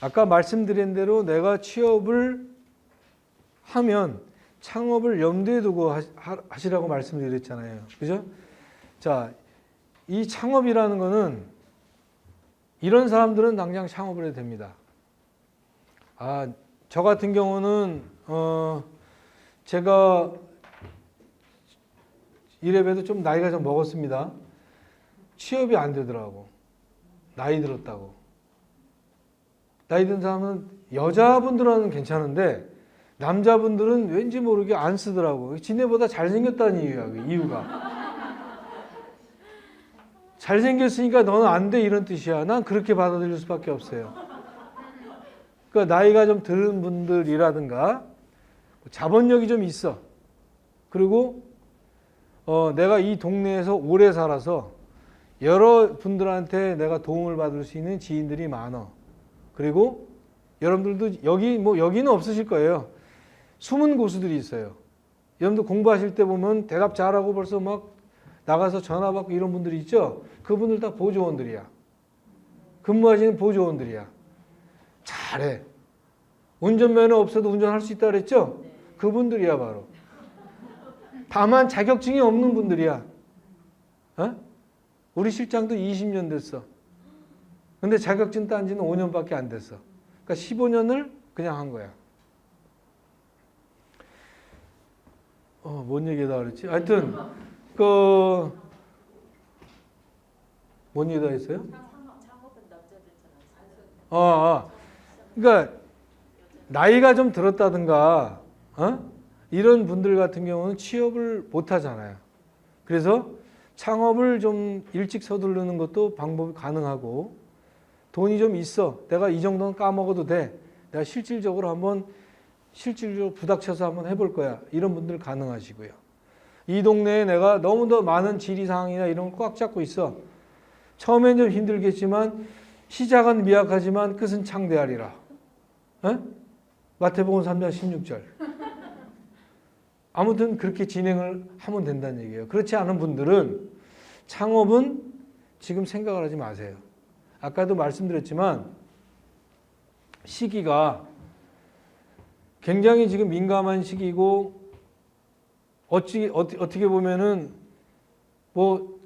아까 말씀드린 대로 내가 취업을 하면 창업을 염두에 두고 하시라고 말씀드렸잖아요. 그죠? 자, 이 창업이라는 거는 이런 사람들은 당장 창업을 해도 됩니다. 저 같은 경우는 제가 이래봬도 좀 나이가 좀 먹었습니다. 취업이 안 되더라고. 나이 들었다고. 나이 든 사람은 여자분들은 괜찮은데 남자분들은 왠지 모르게 안 쓰더라고. 지네보다 잘생겼다는 이유야. 그 이유가. 잘생겼으니까 너는 안 돼 이런 뜻이야. 난 그렇게 받아들일 수밖에 없어요. 그러니까 나이가 좀 들은 분들이라든가 자본력이 좀 있어. 그리고 내가 이 동네에서 오래 살아서 여러 분들한테 내가 도움을 받을 수 있는 지인들이 많아. 그리고 여러분들도 여기는 없으실 거예요. 숨은 고수들이 있어요. 여러분들 공부하실 때 보면 대답 잘하고 벌써 막 나가서 전화 받고 이런 분들이 있죠. 그분들 다 보조원들이야. 근무하시는 보조원들이야. 잘해. 운전면허 없어도 운전할 수 있다 그랬죠? 그분들이야 바로. 다만 자격증이 없는 분들이야. 우리 실장도 20년 됐어. 근데 자격증 딴 지는 5년밖에 안 됐어. 그러니까 15년을 그냥 한 거야. 뭔 얘기다 그랬지? 하여튼 뭔 얘기다 했어요? 그러니까 나이가 좀 들었다든가 이런 분들 같은 경우는 취업을 못 하잖아요. 그래서 창업을 좀 일찍 서두르는 것도 방법이 가능하고, 돈이 좀 있어. 내가 이 정도는 까먹어도 돼. 내가 실질적으로 부닥쳐서 한번 해볼 거야. 이런 분들 가능하시고요. 이 동네에 내가 너무도 많은 지리상황이나 이런 걸 꽉 잡고 있어. 처음엔 좀 힘들겠지만 시작은 미약하지만 끝은 창대하리라. 마태복음 3장 16절. 아무튼 그렇게 진행을 하면 된다는 얘기예요. 그렇지 않은 분들은 창업은 지금 생각을 하지 마세요. 아까도 말씀드렸지만 시기가 굉장히 지금 민감한 시기고, 어떻게 보면은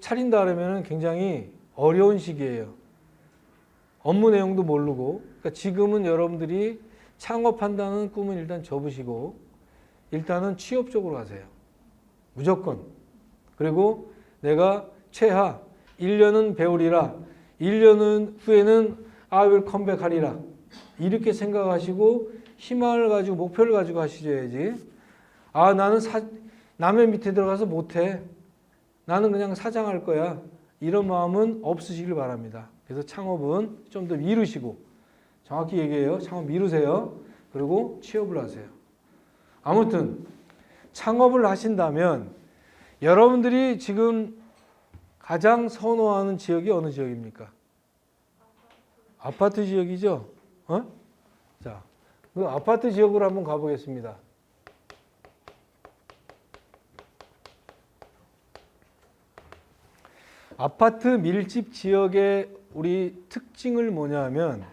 차린다 그러면은 굉장히 어려운 시기예요. 업무 내용도 모르고. 그러니까 지금은 여러분들이 창업한다는 꿈은 일단 접으시고 일단은 취업 쪽으로 가세요. 무조건. 그리고 내가 최하 1년은 배우리라. 1년 후에는 I will come back 하리라. 이렇게 생각하시고 희망을 가지고 목표를 가지고 하셔야지. 나는 남의 밑에 들어가서 못해. 나는 그냥 사장할 거야. 이런 마음은 없으시길 바랍니다. 그래서 창업은 좀 더 미루시고, 정확히 얘기해요. 창업 미루세요. 그리고 취업을 하세요. 아무튼 창업을 하신다면 여러분들이 지금 가장 선호하는 지역이 어느 지역입니까? 아파트 지역이죠? 자, 그 아파트 지역으로 한번 가보겠습니다. 아파트 밀집 지역의 우리 특징을 뭐냐면,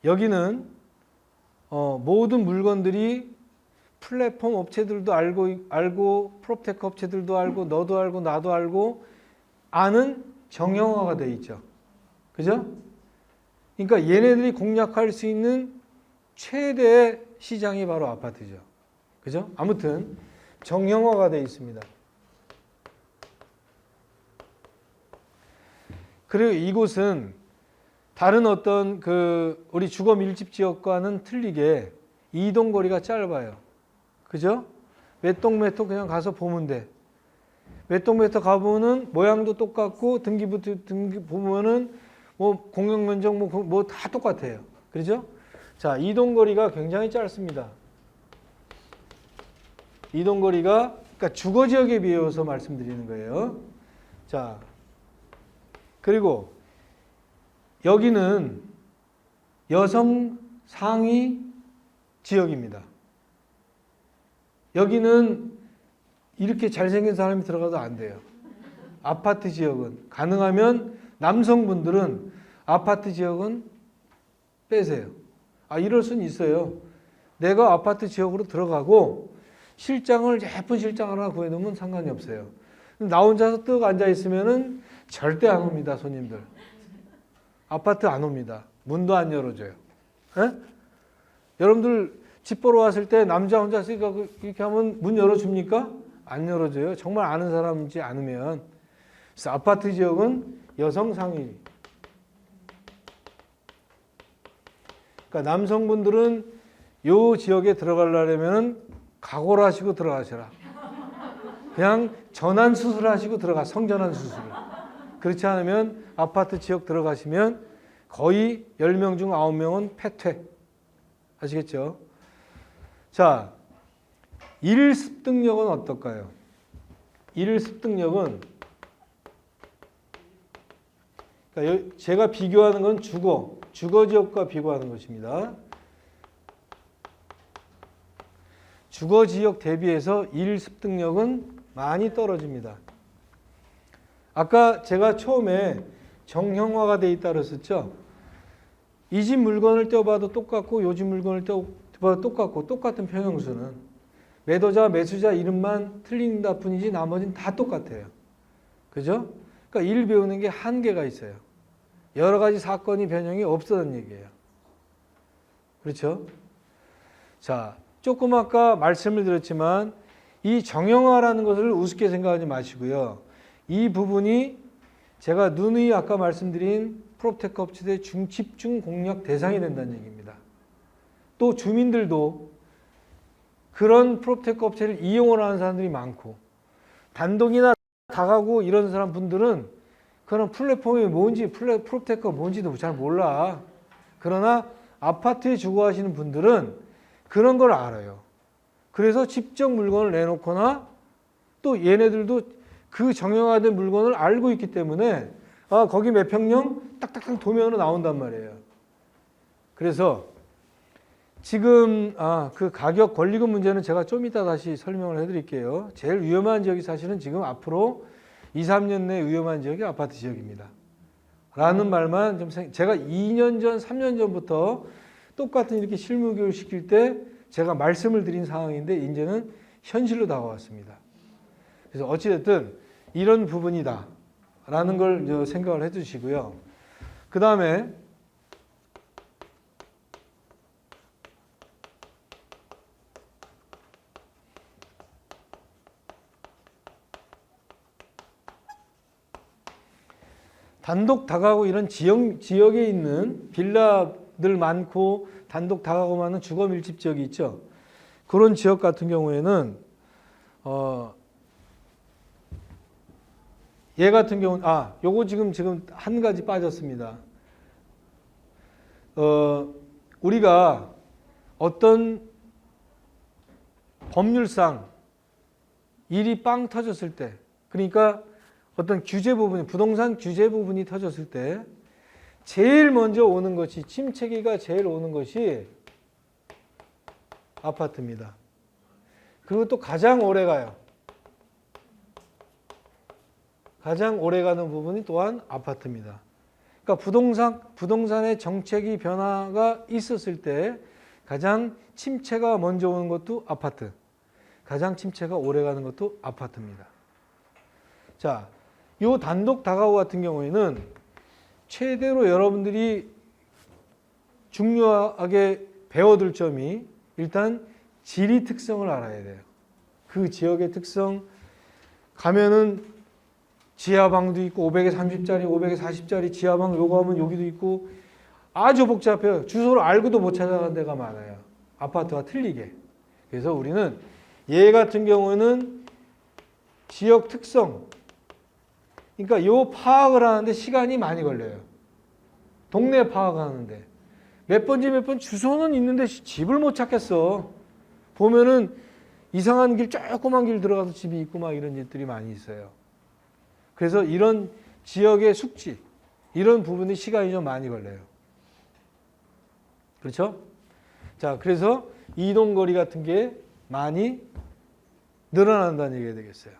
여기는 모든 물건들이 플랫폼 업체들도 알고 프롭테크 업체들도 알고 너도 알고 나도 알고 아는 정형화가 돼 있죠. 그죠? 그러니까 얘네들이 공략할 수 있는 최대의 시장이 바로 아파트죠. 그죠? 아무튼 정형화가 돼 있습니다. 그리고 이곳은 다른 어떤 우리 주거 밀집 지역과는 틀리게 이동거리가 짧아요. 그죠? 몇 동 몇 호 그냥 가서 보면 돼. 몇 동 몇 호 가보면은 모양도 똑같고 등기 보면은 공용 면적 다 똑같아요. 그죠? 자, 이동거리가 굉장히 짧습니다. 이동거리가 그러니까 주거 지역에 비해서 말씀드리는 거예요. 자, 그리고 여기는 여성 상위 지역입니다. 여기는 이렇게 잘생긴 사람이 들어가도 안 돼요. 아파트 지역은 가능하면 남성분들은 아파트 지역은 빼세요. 이럴 수는 있어요. 내가 아파트 지역으로 들어가고 실장을 예쁜 실장 하나 구해놓으면 상관이 없어요. 나 혼자서 뜩 앉아 있으면은 절대 안 옵니다, 손님들. 아파트 안 옵니다. 문도 안 열어줘요. 에? 여러분들 집 보러 왔을 때 남자 혼자 있으니까 이렇게 하면 문 열어줍니까? 안 열어줘요. 정말 아는 사람이지 않으면. 그래서 아파트 지역은 여성 상위. 그러니까 남성분들은 요 지역에 들어가려면 각오를 하시고 들어가셔라. 그냥 전환 수술하시고 성전환 수술. 그렇지 않으면 아파트 지역 들어가시면 거의 10명 중 9명은 폐퇴. 아시겠죠? 자, 일습득력은 어떨까요? 일습득력은 그러니까 제가 비교하는 건 주거 지역과 비교하는 것입니다. 주거 지역 대비해서 일습득력은 많이 떨어집니다. 아까 제가 처음에 정형화가 돼 있다 그랬었죠. 이 집 물건을 떼어봐도 똑같고 요 집 물건을 떼어봐도 똑같고 똑같은 평형수는 매도자 매수자 이름만 틀린다 뿐이지 나머지는 다 똑같아요. 그죠? 그러니까 일 배우는 게 한계가 있어요. 여러 가지 사건이 변형이 없었다는 얘기예요. 그렇죠? 자, 조금 아까 말씀을 드렸지만 이 정형화라는 것을 우습게 생각하지 마시고요. 이 부분이 제가 누누이 아까 말씀드린 프롭테크 업체들의 중집중 공략 대상이 된다는 얘기입니다. 또 주민들도 그런 프롭테크 업체를 이용을 하는 사람들이 많고 단독이나 다가구 이런 사람 분들은 그런 플랫폼이 뭔지 프롭테크가 뭔지도 잘 몰라. 그러나 아파트에 주거하시는 분들은 그런 걸 알아요. 그래서 직접 물건을 내놓거나 또 얘네들도 그 정형화된 물건을 알고 있기 때문에 거기 몇 평형 딱딱딱 도면으로 나온단 말이에요. 그래서 지금 그 가격 권리금 문제는 제가 좀 이따 다시 설명을 해드릴게요. 제일 위험한 지역이 사실은 지금 앞으로 2, 3년 내 위험한 지역이 아파트 지역입니다. 라는 말만 좀 제가 2년 전, 3년 전부터 똑같은 이렇게 실무 교육 시킬 때 제가 말씀을 드린 상황인데 이제는 현실로 다가왔습니다. 그래서 어찌됐든 이런 부분이다 라는 걸 생각을 해 주시고요. 그 다음에 단독 다가구 이런 지역에 있는 빌라들 많고 단독 다가구 많은 주거 밀집 지역이 있죠. 그런 지역 같은 경우에는 얘 같은 경우는 요거 지금 한 가지 빠졌습니다. 우리가 어떤 법률상 일이 빵 터졌을 때, 그러니까 어떤 규제 부분이, 부동산 규제 부분이 터졌을 때 제일 먼저 오는 것이, 침체기가 제일 오는 것이 아파트입니다. 그리고 또 가장 오래 가요. 가장 오래 가는 부분이 또한 아파트입니다. 그러니까 부동산의 정책이 변화가 있었을 때 가장 침체가 먼저 오는 것도 아파트, 가장 침체가 오래 가는 것도 아파트입니다. 자, 요 단독 다가구 같은 경우에는 최대로 여러분들이 중요하게 배워둘 점이 일단 지리 특성을 알아야 돼요. 그 지역의 특성, 가면은 지하방도 있고 500에 30짜리, 500에 40짜리 지하방 요거 하면 여기도 있고 아주 복잡해요. 주소를 알고도 못 찾아가는 데가 많아요. 아파트와 틀리게. 그래서 우리는 얘 같은 경우는 지역 특성, 그러니까 요 파악을 하는데 시간이 많이 걸려요. 동네 파악하는데. 몇 번 주소는 있는데 집을 못 찾겠어. 보면은 이상한 길, 조그만 길 들어가서 집이 있고 막 이런 집들이 많이 있어요. 그래서 이런 지역의 숙지, 이런 부분이 시간이 좀 많이 걸려요. 그렇죠? 자, 그래서 이동거리 같은 게 많이 늘어난다는 얘기가 되겠어요.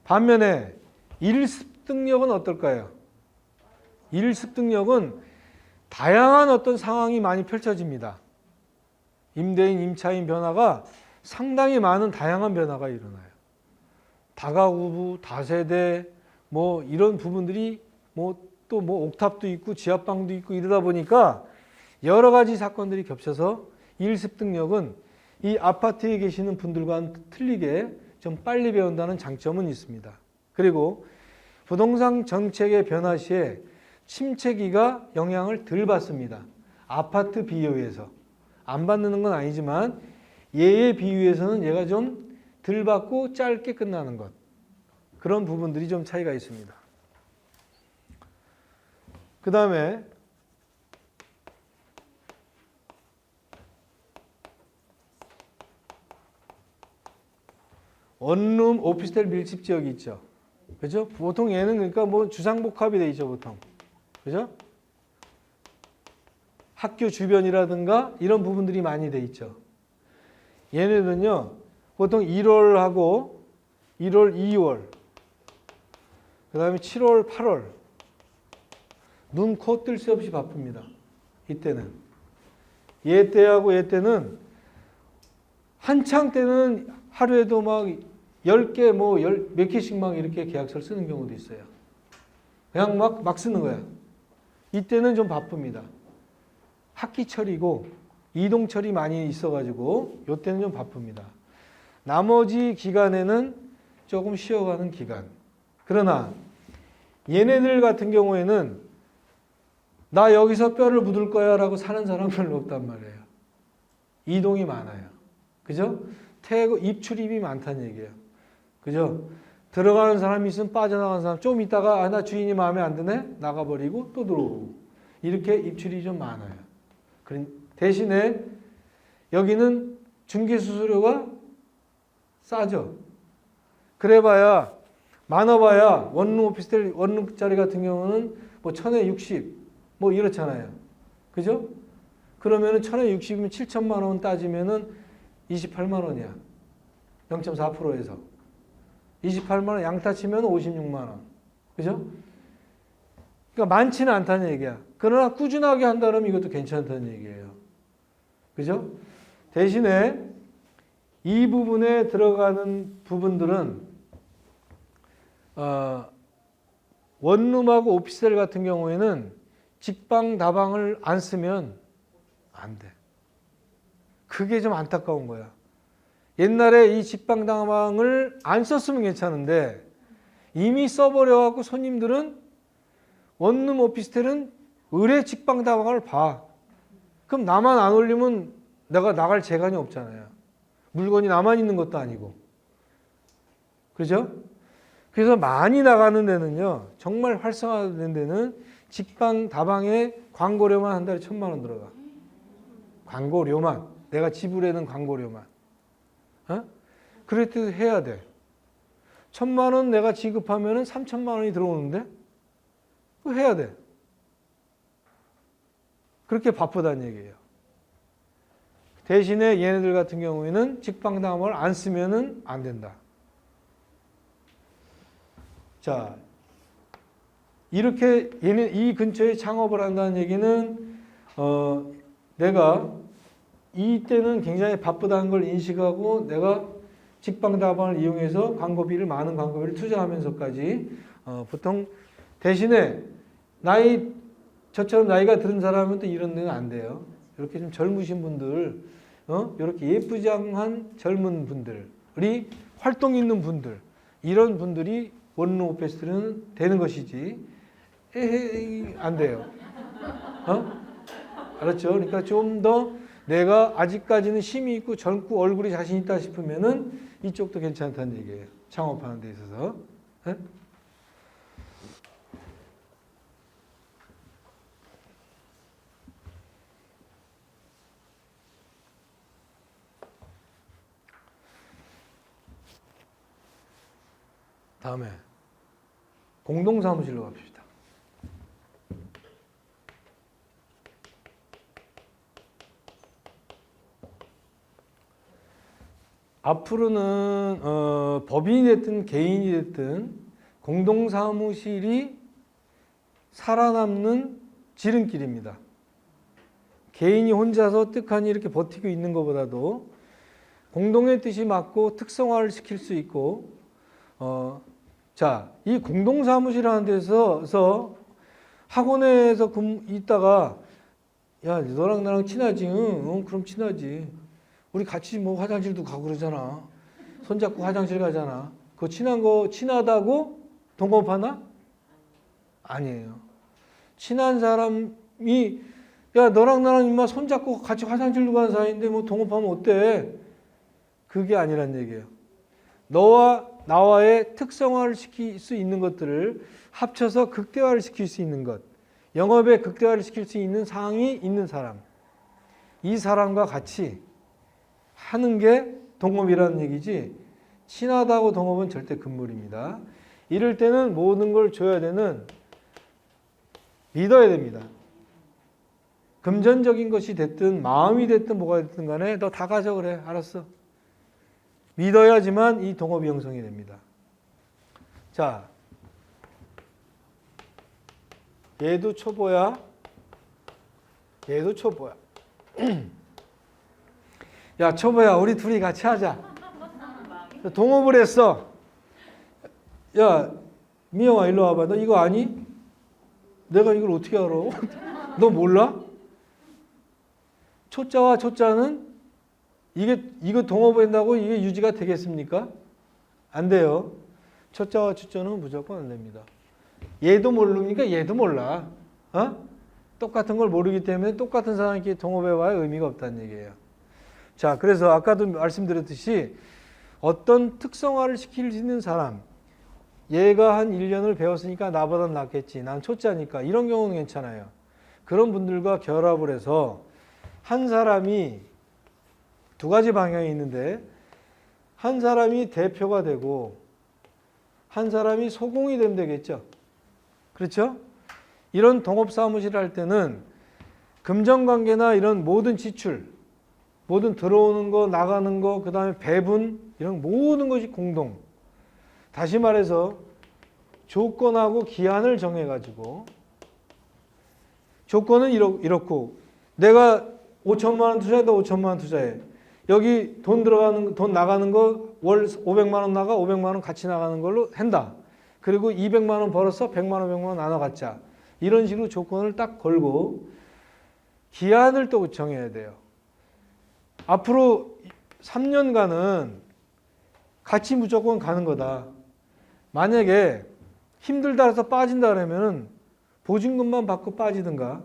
반면에 일습득력은 어떨까요? 일습득력은 다양한 어떤 상황이 많이 펼쳐집니다. 임대인, 임차인 변화가 상당히 많은 다양한 변화가 일어나요. 다가구, 다세대 뭐 이런 부분들이 또 옥탑도 있고 지하방도 있고 이러다 보니까 여러 가지 사건들이 겹쳐서 일습득력은 이 아파트에 계시는 분들과는 틀리게 좀 빨리 배운다는 장점은 있습니다. 그리고 부동산 정책의 변화 시에 침체기가 영향을 덜 받습니다. 아파트 비교에서. 안 받는 건 아니지만 얘에 비유해서는 얘가 좀 덜 받고 짧게 끝나는 것. 그런 부분들이 좀 차이가 있습니다. 그 다음에 원룸 오피스텔 밀집 지역이 있죠. 그죠? 보통 얘는 그러니까 뭐 주상복합이 돼 있죠, 보통. 그죠? 학교 주변이라든가 이런 부분들이 많이 돼 있죠. 얘네들은요, 보통 1월하고 1월, 2월, 그 다음에 7월, 8월, 눈, 코 뜰 새 없이 바쁩니다. 이때는. 얘 때하고 얘 때는 한창 때는 하루에도 막 10개, 몇 개씩 막 이렇게 계약서를 쓰는 경우도 있어요. 그냥 막 쓰는 거야. 이때는 좀 바쁩니다. 학기철이고 이동철이 많이 있어가지고 이때는 좀 바쁩니다. 나머지 기간에는 조금 쉬어가는 기간. 그러나 얘네들 같은 경우에는 나 여기서 뼈를 묻을 거야 라고 사는 사람 별로 없단 말이에요. 이동이 많아요. 그죠? 입출입이 많다는 얘기예요. 그죠? 들어가는 사람이 있으면 빠져나가는 사람, 좀 있다가 나 주인이 마음에 안 드네? 나가버리고 또 들어오고. 이렇게 입출이 좀 많아요. 대신에 여기는 중개수수료가 싸죠. 그래봐야 많아봐야 원룸 오피스텔 원룸짜리 같은 경우는 뭐 1000에 60 뭐 이렇잖아요. 그죠? 그러면은 1000에 60이면 7천만 원 따지면은 28만 원이야. 0.4%에서 28만 원 양타 치면 56만 원. 그죠? 그러니까 많지는 않다는 얘기야. 그러나 꾸준하게 한다면 이것도 괜찮다는 얘기예요. 그죠? 대신에 이 부분에 들어가는 부분들은 원룸하고 오피스텔 같은 경우에는 직방, 다방을 안 쓰면 안 돼. 그게 좀 안타까운 거야. 옛날에 이 직방, 다방을 안 썼으면 괜찮은데 이미 써버려갖고 손님들은 원룸 오피스텔은 의뢰 직방, 다방을 봐. 그럼 나만 안 올리면 내가 나갈 재간이 없잖아요. 물건이 나만 있는 것도 아니고. 그죠? 그래서 많이 나가는 데는요, 정말 활성화된 데는 직방, 다방에 광고료만 한 달에 1000만 원 들어가. 광고료만. 내가 지불하는 광고료만. 그래도 해야 돼. 1000만 원 내가 지급하면 3000만 원이 들어오는데? 그거 해야 돼. 그렇게 바쁘다는 얘기예요. 대신에 얘네들 같은 경우에는 직방다방을 안 쓰면 안 된다. 자, 이렇게 얘네 이 근처에 창업을 한다는 얘기는 내가 이때는 굉장히 바쁘다는 걸 인식하고 내가 직방다방을 이용해서 많은 광고비를 투자하면서까지 보통 대신에 저처럼 나이가 들은 사람은 또 이런 데는 안 돼요. 이렇게 좀 젊으신 분들, 이렇게 예쁘장한 젊은 분들이 활동 있는 분들, 이런 분들이 원룸 오피스텔은 되는 것이지, 안 돼요. 알았죠? 그러니까 좀 더 내가 아직까지는 힘이 있고 젊고 얼굴이 자신 있다 싶으면은 이쪽도 괜찮다는 얘기예요. 창업하는 데 있어서. 다음에 공동사무실로 갑시다. 앞으로는 법인이 됐든 개인이 됐든 공동사무실이 살아남는 지름길입니다. 개인이 혼자서 뜩하니 이렇게 버티고 있는 것보다도 공동의 뜻이 맞고 특성화를 시킬 수 있고 자, 이 공동사무실이라는 데서 학원에서 있다가 야, 너랑 나랑 친하지? 응, 그럼 친하지. 우리 같이 뭐 화장실도 가고 그러잖아. 손잡고 화장실 가잖아. 그거 친하다고 동업하나? 아니에요. 친한 사람이 야, 너랑 나랑 임마 손잡고 같이 화장실도 가는 사이인데 뭐 동업하면 어때? 그게 아니란 얘기예요. 너와 나와의 특성화를 시킬 수 있는 것들을 합쳐서 극대화를 시킬 수 있는 것. 영업에 극대화를 시킬 수 있는 사항이 있는 사람. 이 사람과 같이 하는 게 동업이라는 얘기지 친하다고 동업은 절대 금물입니다. 이럴 때는 모든 걸 줘야 되는 믿어야 됩니다. 금전적인 것이 됐든 마음이 됐든 뭐가 됐든 간에 너 다 가져 그래. 알았어. 믿어야지만 이 동업이 형성이 됩니다. 자, 얘도 초보야. 얘도 초보야. 야, 초보야, 우리 둘이 같이 하자. 동업을 했어. 야, 미영아, 일로 와봐. 너 이거 아니? 내가 이걸 어떻게 알아? 너 몰라? 초자와 초자는 이거 동업을 한다고 이게 유지가 되겠습니까? 안 돼요. 초자와 초자는 무조건 안 됩니다. 얘도 모르니까 얘도 몰라. 똑같은 걸 모르기 때문에 똑같은 사람끼리 동업해봐야 의미가 없다는 얘기예요. 자, 그래서 아까도 말씀드렸듯이 어떤 특성화를 시킬 수 있는 사람, 얘가 한 1년을 배웠으니까 나보다 낫겠지. 난 초짜니까. 이런 경우는 괜찮아요. 그런 분들과 결합을 해서 한 사람이 두 가지 방향이 있는데 한 사람이 대표가 되고 한 사람이 소공이 되면 되겠죠. 그렇죠? 이런 동업사무실을 할 때는 금전관계나 이런 모든 지출, 모든 들어오는 거, 나가는 거, 그 다음에 배분, 이런 모든 것이 공동. 다시 말해서 조건하고 기한을 정해가지고 조건은 이렇고 내가 5천만 원 투자해, 너 5천만 원 투자해. 여기 돈 나가는 거 월 500만 원 나가 500만 원 같이 나가는 걸로 한다. 그리고 200만 원 벌었어 100만 원 100만 원 나눠 갖자. 이런 식으로 조건을 딱 걸고 기한을 또 정해야 돼요. 앞으로 3년간은 같이 무조건 가는 거다. 만약에 힘들다 해서 빠진다 그러면은 보증금만 받고 빠지든가,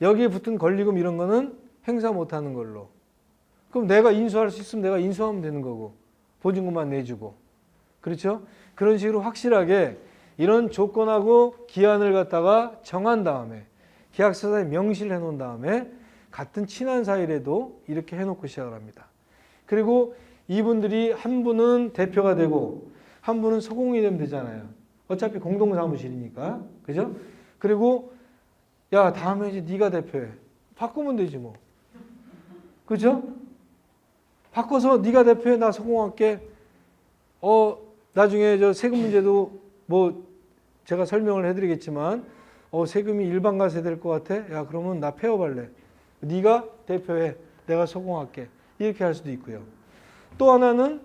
여기에 붙은 권리금 이런 거는 행사 못 하는 걸로. 그럼 내가 인수할 수 있으면 내가 인수하면 되는 거고, 보증금만 내주고. 그렇죠? 그런 식으로 확실하게 이런 조건하고 기한을 갖다가 정한 다음에, 계약서에 명시를 해놓은 다음에, 같은 친한 사이라도 이렇게 해놓고 시작을 합니다. 그리고 이분들이 한 분은 대표가 되고, 한 분은 소공이 되면 되잖아요. 어차피 공동사무실이니까. 그죠? 그리고 야, 다음에 이제 네가 대표해. 바꾸면 되지 뭐. 그죠? 바꿔서 네가 대표해. 나 소공할게. 나중에 저 세금 문제도 뭐 제가 설명을 해드리겠지만 세금이 일반 과세 될 것 같아. 야, 그러면 나 폐업할래. 네가 대표해. 내가 소공할게. 이렇게 할 수도 있고요. 또 하나는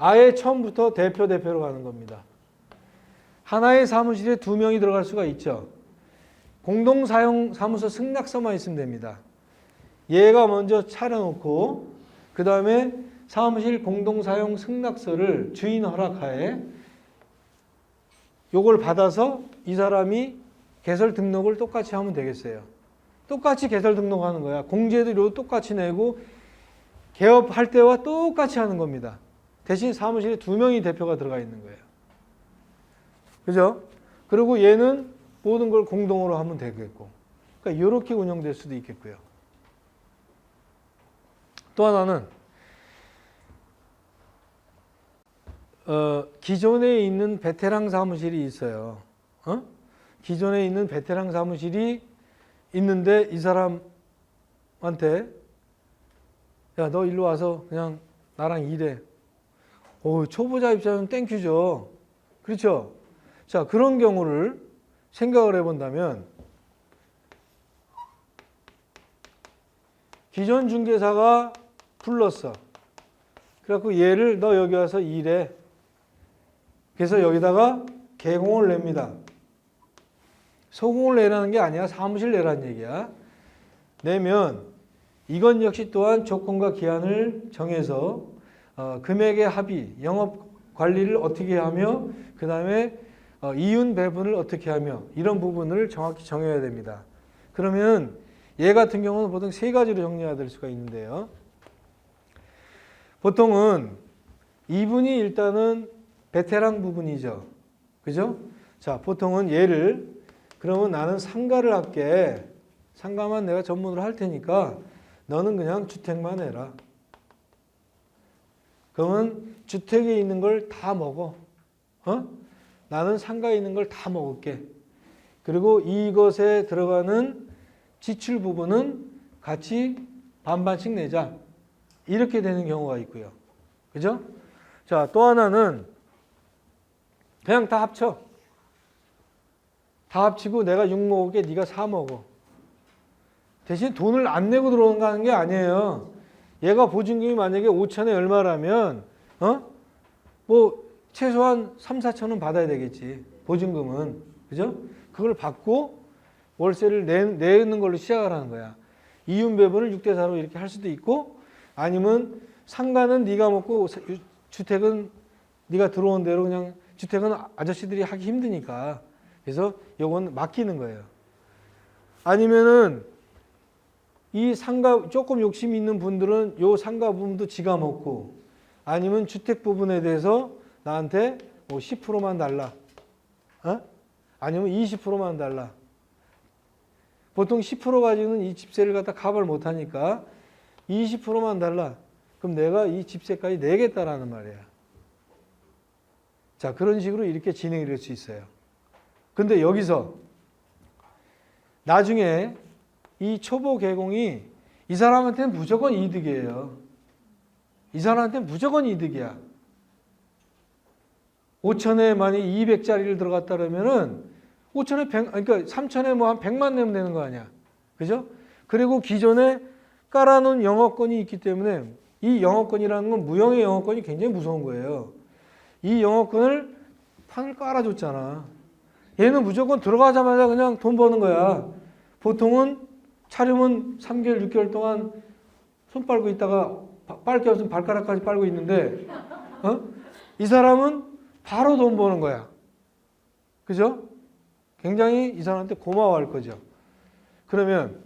아예 처음부터 대표로 가는 겁니다. 하나의 사무실에 2명이 들어갈 수가 있죠. 공동사용 사무소 승낙서만 있으면 됩니다. 얘가 먼저 차려놓고 그 다음에 사무실 공동사용 승낙서를 주인 허락하에 요걸 받아서 이 사람이 개설 등록을 똑같이 하면 되겠어요. 똑같이 개설 등록하는 거야. 공제도 똑같이 내고 개업할 때와 똑같이 하는 겁니다. 대신 사무실에 2명이 대표가 들어가 있는 거예요. 그죠? 그리고 얘는 모든 걸 공동으로 하면 되겠고. 그러니까 이렇게 운영될 수도 있겠고요. 또 하나는 기존에 있는 베테랑 사무실이 있어요. 기존에 있는 베테랑 사무실이 있는데 이 사람한테 야, 너 일로 와서 그냥 나랑 일해. 오, 초보자 입장에서는 땡큐죠. 그렇죠? 자, 그런 경우를 생각을 해본다면 기존 중개사가 불렀어. 그래갖고 얘를 너 여기 와서 일해. 그래서 여기다가 개공을 냅니다. 소공을 내라는 게 아니야. 사무실 내라는 얘기야. 내면 이건 역시 또한 조건과 기한을 정해서 금액의 합의, 영업 관리를 어떻게 하며 그 다음에 이윤 배분을 어떻게 하며 이런 부분을 정확히 정해야 됩니다. 그러면 얘 같은 경우는 보통 세 가지로 정리가 될 수가 있는데요. 보통은 이분이 일단은 베테랑 부분이죠. 그죠? 자, 보통은 얘를 그러면 나는 상가를 할게. 상가만 내가 전문으로 할 테니까 너는 그냥 주택만 해라. 그러면 주택에 있는 걸 다 먹어. 나는 상가에 있는 걸 다 먹을게. 그리고 이것에 들어가는 지출 부분은 같이 반반씩 내자. 이렇게 되는 경우가 있고요. 그죠? 자, 또 하나는 그냥 다 합쳐. 다 합치고 내가 6 먹을게, 네가 4 먹어. 대신 돈을 안 내고 들어오는 게 아니에요. 얘가 보증금이 만약에 5천에 얼마라면 뭐 최소한 3, 4천은 받아야 되겠지. 보증금은. 그죠? 그걸 받고 월세를 내는 걸로 시작을 하는 거야. 이윤 배분을 6대 4로 이렇게 할 수도 있고 아니면 상가는 네가 먹고 주택은 네가 들어온 대로 그냥 주택은 아저씨들이 하기 힘드니까 그래서 요건 맡기는 거예요. 아니면은 이 상가 조금 욕심 있는 분들은 요 상가 부분도 지가 먹고 아니면 주택 부분에 대해서 나한테 뭐 10%만 달라. 아니면 20%만 달라. 보통 10% 가지고는 이 집세를 갖다 값을 못 하니까 20%만 달라. 그럼 내가 이 집세까지 내겠다라는 말이야. 자, 그런 식으로 이렇게 진행이 될 수 있어요. 근데 여기서 나중에 이 초보 개공이 이 사람한테는 무조건 이득이에요. 이 사람한테는 무조건 이득이야. 5천에 만약 200짜리를 들어갔다 그러면은 5천에 100, 그러니까 3천에 뭐 한 100만 내면 되는 거 아니야. 그죠? 그리고 기존에 깔아놓은 영업권이 있기 때문에 이 영업권이라는 건 무형의 영업권이 굉장히 무서운 거예요. 이 영업권을 판을 깔아줬잖아. 얘는 무조건 들어가자마자 그냥 돈 버는 거야. 보통은 차려면 3개월, 6개월 동안 손 빨고 있다가 빨 게 없으면 발가락까지 빨고 있는데 이 사람은 바로 돈 버는 거야. 그죠? 굉장히 이 사람한테 고마워할 거죠. 그러면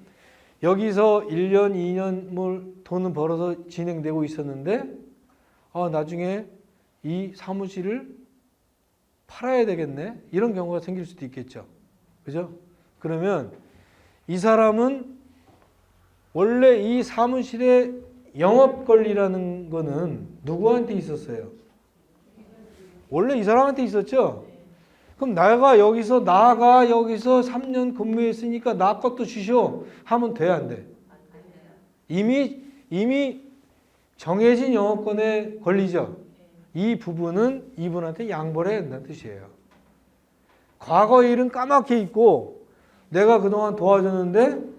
여기서 1년, 2년 뭘 돈은 벌어서 진행되고 있었는데 나중에 이 사무실을 팔아야 되겠네. 이런 경우가 생길 수도 있겠죠. 그죠? 그러면 이 사람은 원래 이 사무실의 영업 권리라는 거는 누구한테 있었어요? 원래 이 사람한테 있었죠? 그럼 나가 여기서 3년 근무했으니까 나 것도 주시오 하면 돼, 안 돼? 이미 정해진 영업권의 권리죠. 이 부분은 이분한테 양보를 해야 된다는 뜻이에요. 과거 일은 까맣게 있고 내가 그동안 도와줬는데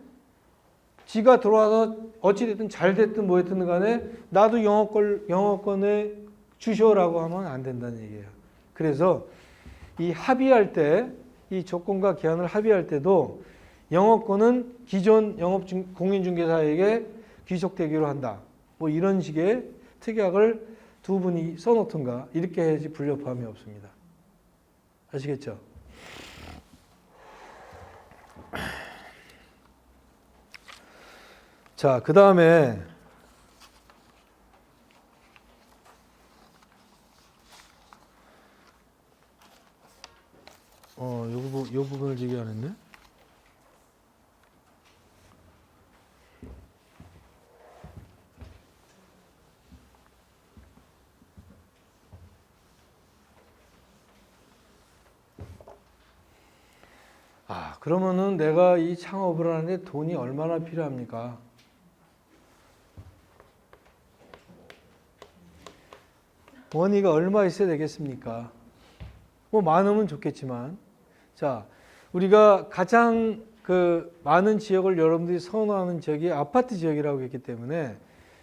지가 들어와서 어찌됐든 잘됐든 뭐했든 간에 나도 영업권에 주시오라고 하면 안 된다는 얘기예요. 그래서 이 합의할 때, 이 조건과 기한을 합의할 때도 영업권은 기존 공인중개사에게 귀속되기로 한다. 뭐 이런 식의 특약을 두 분이 써놓든가 이렇게 해야지 불협화음이 없습니다. 아시겠죠? 자, 그 다음에 요 부분을 얘기 안 했네. 그러면은 내가 이 창업을 하는데 돈이 얼마나 필요합니까? 원의가 얼마 있어야 되겠습니까? 뭐 많으면 좋겠지만, 자, 우리가 가장 많은 지역을 여러분들이 선호하는 지역이 아파트 지역이라고 했기 때문에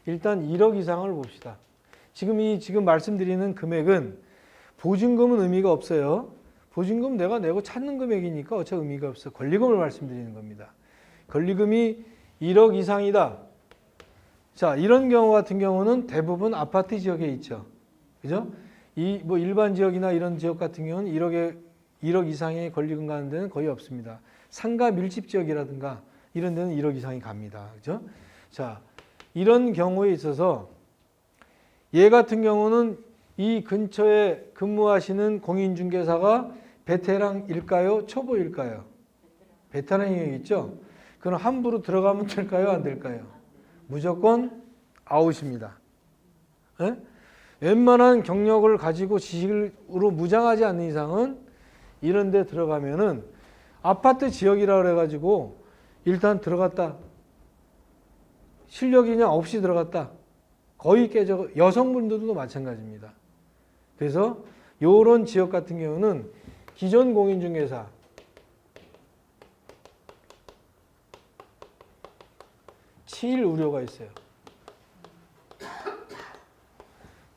일단 1억 이상을 봅시다. 지금 말씀드리는 금액은 보증금은 의미가 없어요. 보증금 내가 내고 찾는 금액이니까 어차피 의미가 없어. 권리금을 말씀드리는 겁니다. 권리금이 1억 이상이다. 자, 이런 경우 같은 경우는 대부분 아파트 지역에 있죠. 그죠? 뭐 일반 지역이나 이런 지역 같은 경우는 1억 이상의 권리금 가는 데는 거의 없습니다. 상가 밀집 지역이라든가 이런 데는 1억 이상이 갑니다. 그죠? 자, 이런 경우에 있어서 얘 같은 경우는 이 근처에 근무하시는 공인중개사가 베테랑일까요? 초보일까요? 베테랑이겠죠? 그럼 함부로 들어가면 될까요? 안 될까요? 무조건 아웃입니다. 에? 웬만한 경력을 가지고 지식으로 무장하지 않는 이상은 이런 데 들어가면은 아파트 지역이라 그래가지고 일단 들어갔다. 실력이 그냥 없이 들어갔다. 거의 깨져. 여성분들도 마찬가지입니다. 그래서 요런 지역 같은 경우는 기존 공인중개사 치일 우려가 있어요.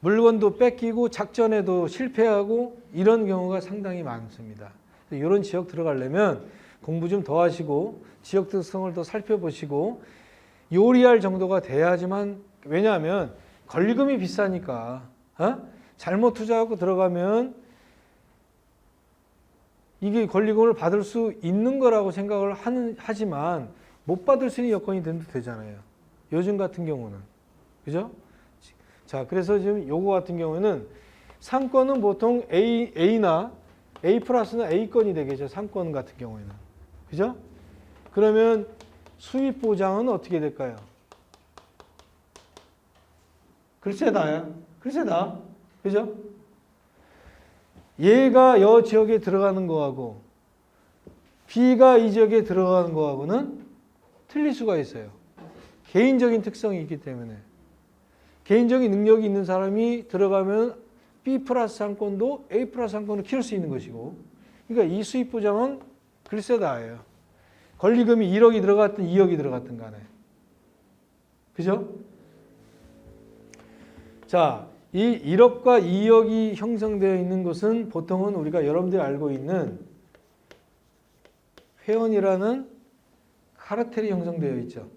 물건도 뺏기고 작전에도 실패하고 이런 경우가 상당히 많습니다. 이런 지역 들어가려면 공부 좀 더 하시고 지역 특성을 더 살펴보시고 요리할 정도가 돼야지만, 왜냐하면 권리금이 비싸니까 잘못 투자하고 들어가면 이게 권리금을 받을 수 있는 거라고 생각을 하지만 못 받을 수 있는 여건이 되잖아요. 요즘 같은 경우는. 그죠? 자, 그래서 지금 요거 같은 경우는 상권은 보통 A나 A 플러스나 A건이 되겠죠. 상권 같은 경우에는. 그죠? 그러면 수입 보장은 어떻게 될까요? 글쎄 다야. 글쎄 다. 그죠? 얘가 여 지역에 들어가는 거하고 B가 이 지역에 들어가는 거하고는 틀릴 수가 있어요. 개인적인 특성이 있기 때문에. 개인적인 능력이 있는 사람이 들어가면 B 플러스 상권도 A 플러스 상권을 키울 수 있는 것이고, 그러니까 이 수입 보장은 글쎄 다예요. 권리금이 1억이 들어갔든 2억이 들어갔든 간에. 그죠? 자, 이 1억과 2억이 형성되어 있는 것은 보통은 우리가 여러분들이 알고 있는 회원이라는 카르텔이 형성되어 있죠.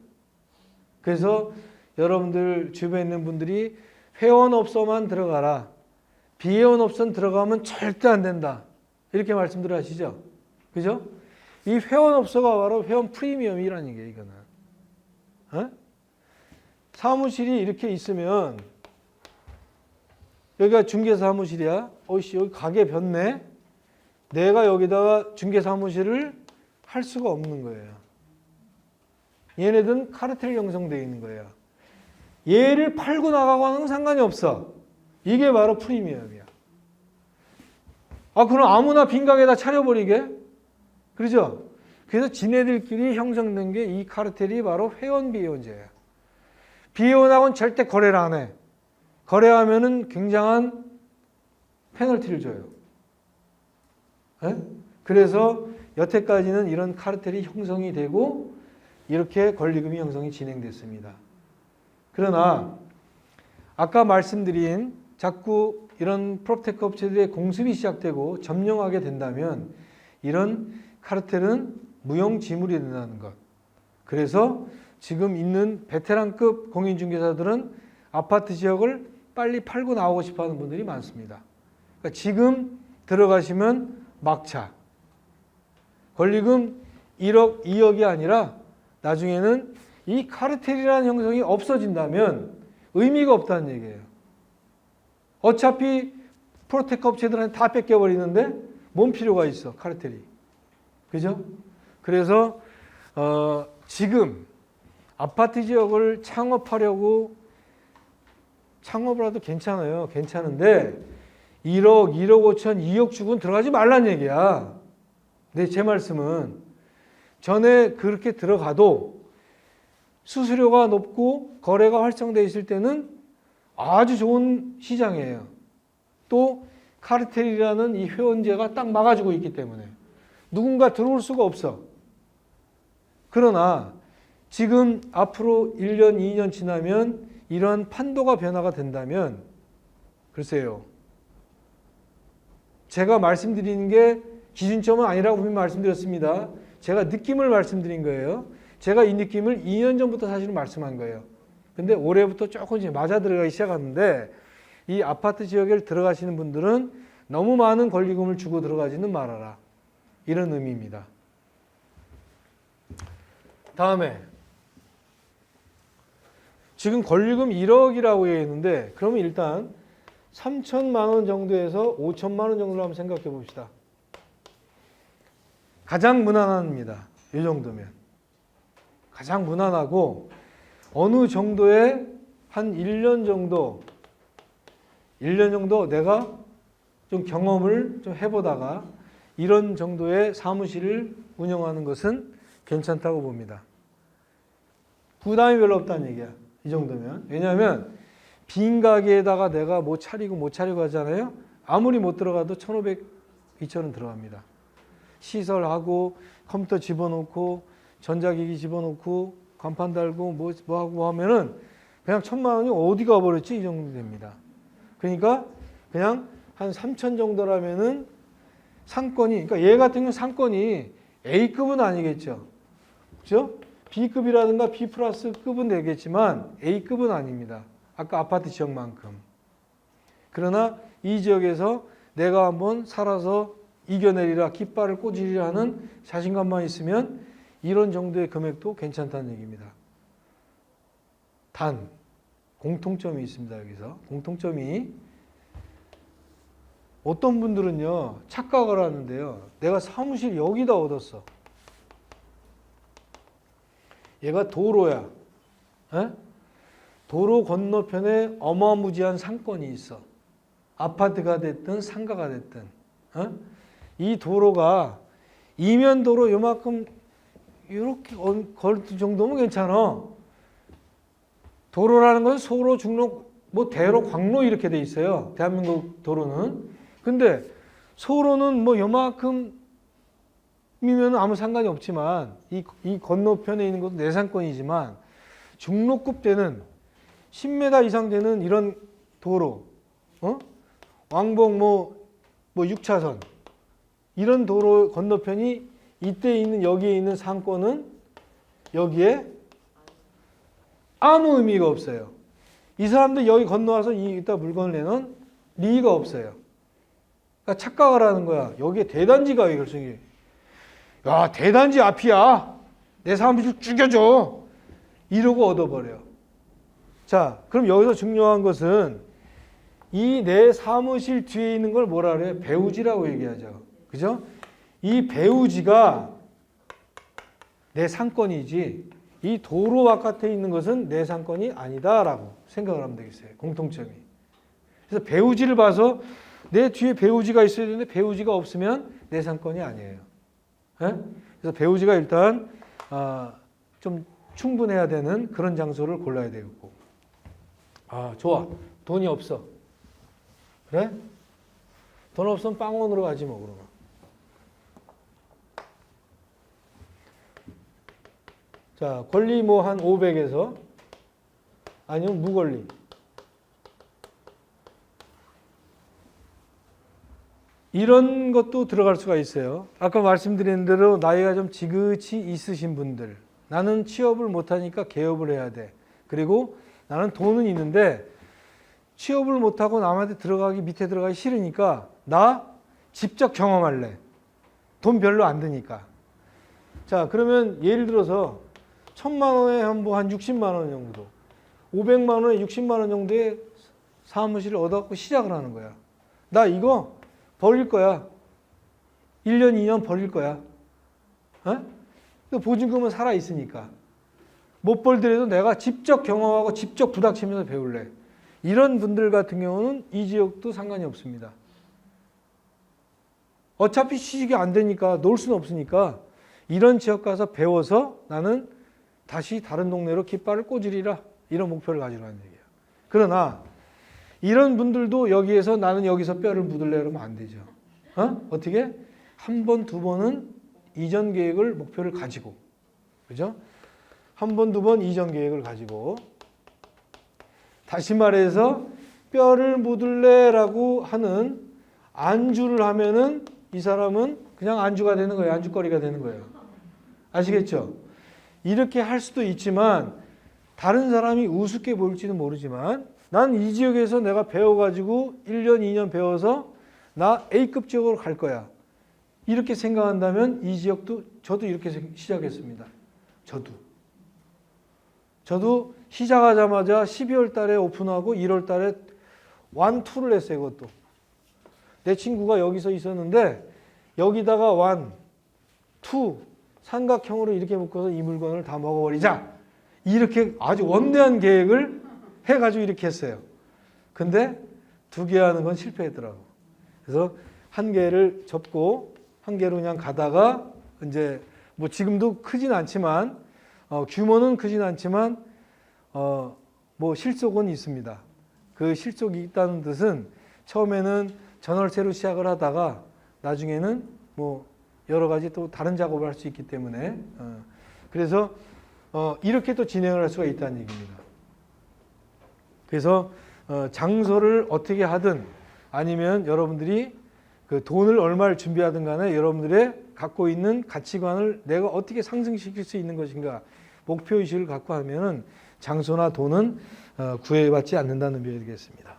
그래서 여러분들 주변에 있는 분들이 회원업소만 들어가라. 비회원업소는 들어가면 절대 안 된다. 이렇게 말씀들 하시죠. 그죠? 이 회원업소가 바로 회원 프리미엄이라는 게 이거는. 사무실이 이렇게 있으면 여기가 중개사무실이야. 여기 가게 변네. 내가 여기다가 중개사무실을 할 수가 없는 거예요. 얘네들은 카르텔 형성되어 있는 거예요. 얘를 팔고 나가고 하는 상관이 없어. 이게 바로 프리미엄이야. 그럼 아무나 빈 가게에다 차려버리게? 그러죠? 그래서 지네들끼리 형성된 게 이 카르텔이 바로 회원 비회원제예요. 비회원하고는 절대 거래를 안 해. 거래하면은 굉장한 페널티를 줘요. 그래서 여태까지는 이런 카르텔이 형성이 되고 이렇게 권리금이 형성이 진행됐습니다. 그러나 아까 말씀드린 자꾸 이런 프롭테크 업체들의 공습이 시작되고 점령하게 된다면 이런 카르텔은 무용지물이 된다는 것. 그래서 지금 있는 베테랑급 공인중개사들은 아파트 지역을 빨리 팔고 나오고 싶어하는 분들이 많습니다. 그러니까 지금 들어가시면 막차. 권리금 1억, 2억이 아니라 나중에는 이 카르텔이라는 형성이 없어진다면 의미가 없다는 얘기예요. 어차피 프로테크 업체들한테 다 뺏겨버리는데 뭔 필요가 있어, 카르텔이. 그죠? 그래서 지금 아파트 지역을 창업하려고 창업을 해도 괜찮아요. 괜찮은데 1억, 1억 5천, 2억 주고는 들어가지 말란 얘기야. 근데 제 말씀은 전에 그렇게 들어가도 수수료가 높고 거래가 활성되어 있을 때는 아주 좋은 시장이에요. 또 카르텔이라는 이 회원제가 딱 막아주고 있기 때문에 누군가 들어올 수가 없어. 그러나 지금 앞으로 1년, 2년 지나면 이러한 판도가 변화가 된다면 글쎄요. 제가 말씀드리는 게 기준점은 아니라고 분명히 말씀드렸습니다. 제가 느낌을 말씀드린 거예요. 제가 이 느낌을 2년 전부터 사실은 말씀한 거예요. 근데 올해부터 조금 이제 맞아 들어가기 시작하는데 이 아파트 지역에 들어가시는 분들은 너무 많은 권리금을 주고 들어가지는 말아라. 이런 의미입니다. 다음에 지금 권리금 1억이라고 얘기했는데 그러면 일단 3천만 원 정도에서 5천만 원 정도로 한번 생각해 봅시다. 가장 무난합니다. 이 정도면. 가장 무난하고 어느 정도의 한 1년 정도 내가 좀 경험을 좀 해보다가 이런 정도의 사무실을 운영하는 것은 괜찮다고 봅니다. 부담이 별로 없다는 얘기야. 이 정도면. 왜냐하면 빈 가게에다가 내가 못 차리고 하잖아요. 아무리 못 들어가도 1,500, 2,000원 들어갑니다. 시설하고 컴퓨터 집어넣고 전자기기 집어넣고 간판 달고 뭐 하고 하면은 그냥 1,000만 원이 어디 가버렸지? 이 정도 됩니다. 그러니까 그냥 한 3천 정도라면은 상권이, 그러니까 얘 같은 경우는 상권이 A급은 아니겠죠. 그죠? B급이라든가 B 플러스 급은 되겠지만 A급은 아닙니다. 아까 아파트 지역만큼. 그러나 이 지역에서 내가 한번 살아서 이겨내리라, 깃발을 꽂으리라 하는 자신감만 있으면 이런 정도의 금액도 괜찮다는 얘기입니다. 단, 공통점이 있습니다. 여기서. 공통점이 어떤 분들은요, 착각을 하는데요. 내가 사무실 여기다 얻었어. 얘가 도로야. 에? 도로 건너편에 어마무지한 상권이 있어. 아파트가 됐든 상가가 됐든. 에? 이 도로가 이면도로 요만큼 이렇게 걸 정도면 괜찮아. 도로라는 건 소로, 중로, 뭐 대로, 광로 이렇게 돼 있어요. 대한민국 도로는. 근데 소로는 뭐 요만큼이면 아무 상관이 없지만 이 건너편에 있는 것도 내상권이지만 중로급 되는 10m 이상 되는 이런 도로, 왕복 뭐 6차선 이런 도로 건너편이 이때 있는 여기에 있는 상권은 여기에 아무 의미가 없어요. 이 사람들 여기 건너와서 이따 물건을 내놓은 리가 없어요. 그러니까 착각을 하는 거야. 여기에 대단지가 결승이. 야, 대단지 앞이야. 내 사무실 죽여줘. 이러고 얻어버려요. 자, 그럼 여기서 중요한 것은 이 내 사무실 뒤에 있는 걸 뭐라 그래요? 배우지라고 얘기하죠. 그죠? 이 배우지가 내 상권이지 이 도로 바깥에 있는 것은 내 상권이 아니다라고 생각을 하면 되겠어요. 공통점이. 그래서 배우지를 봐서 내 뒤에 배우지가 있어야 되는데 배우지가 없으면 내 상권이 아니에요. 네? 그래서 배우지가 일단 좀 충분해야 되는 그런 장소를 골라야 되겠고. 좋아. 돈이 없어. 그래? 돈 없으면 빵원으로 가지 뭐 그러면. 자, 권리 뭐 한 500에서 아니면 무권리. 이런 것도 들어갈 수가 있어요. 아까 말씀드린 대로 나이가 좀 지긋이 있으신 분들. 나는 취업을 못하니까 개업을 해야 돼. 그리고 나는 돈은 있는데 취업을 못하고 남한테 밑에 들어가기 싫으니까 나 직접 경험할래. 돈 별로 안 드니까. 자, 그러면 예를 들어서 1,000만 원에 한 60만 원 정도, 500만 원에 60만 원 정도의 사무실을 얻어갖고 시작을 하는 거야. 나 이거 버릴 거야. 1년, 2년 버릴 거야. 보증금은 살아있으니까. 못 벌더라도 내가 직접 경험하고 직접 부닥치면서 배울래. 이런 분들 같은 경우는 이 지역도 상관이 없습니다. 어차피 취직이 안 되니까 놀 수는 없으니까 이런 지역 가서 배워서 나는 다시 다른 동네로 깃발을 꽂으리라. 이런 목표를 가지고 하는 얘기예요. 그러나 이런 분들도 여기에서 나는 여기서 뼈를 묻을래 그러면 안 되죠. 어떻게? 한 번, 두 번은 이전 계획을 목표를 가지고, 그죠? 한 번, 두 번 이전 계획을 가지고, 다시 말해서 뼈를 묻을래라고 하는 안주를 하면은 이 사람은 그냥 안주가 되는 거예요. 안주거리가 되는 거예요. 아시겠죠? 이렇게 할 수도 있지만 다른 사람이 우습게 보일지는 모르지만 난 이 지역에서 내가 배워가지고 1년, 2년 배워서 나 A급 지역으로 갈 거야. 이렇게 생각한다면 이 지역도 저도 이렇게 시작했습니다. 저도 시작하자마자 12월 달에 오픈하고 1월 달에 1, 2를 했어요. 그것도. 내 친구가 여기서 있었는데 여기다가 1, 2 삼각형으로 이렇게 묶어서 이 물건을 다 먹어버리자. 이렇게 아주 원대한 계획을 해가지고 이렇게 했어요. 근데 2개 하는 건 실패했더라고. 그래서 1개를 접고 1개로 그냥 가다가 이제 뭐 지금도 크진 않지만 규모는 크진 않지만 뭐 실속은 있습니다. 그 실속이 있다는 뜻은 처음에는 전월체로 시작을 하다가 나중에는 뭐 여러 가지 또 다른 작업을 할 수 있기 때문에 그래서 이렇게 또 진행을 할 수가 있다는 얘기입니다. 그래서 장소를 어떻게 하든 아니면 여러분들이 그 돈을 얼마를 준비하든 간에 여러분들의 갖고 있는 가치관을 내가 어떻게 상승시킬 수 있는 것인가 목표의식을 갖고 하면은 장소나 돈은 구애받지 않는다는 의미가 되겠습니다.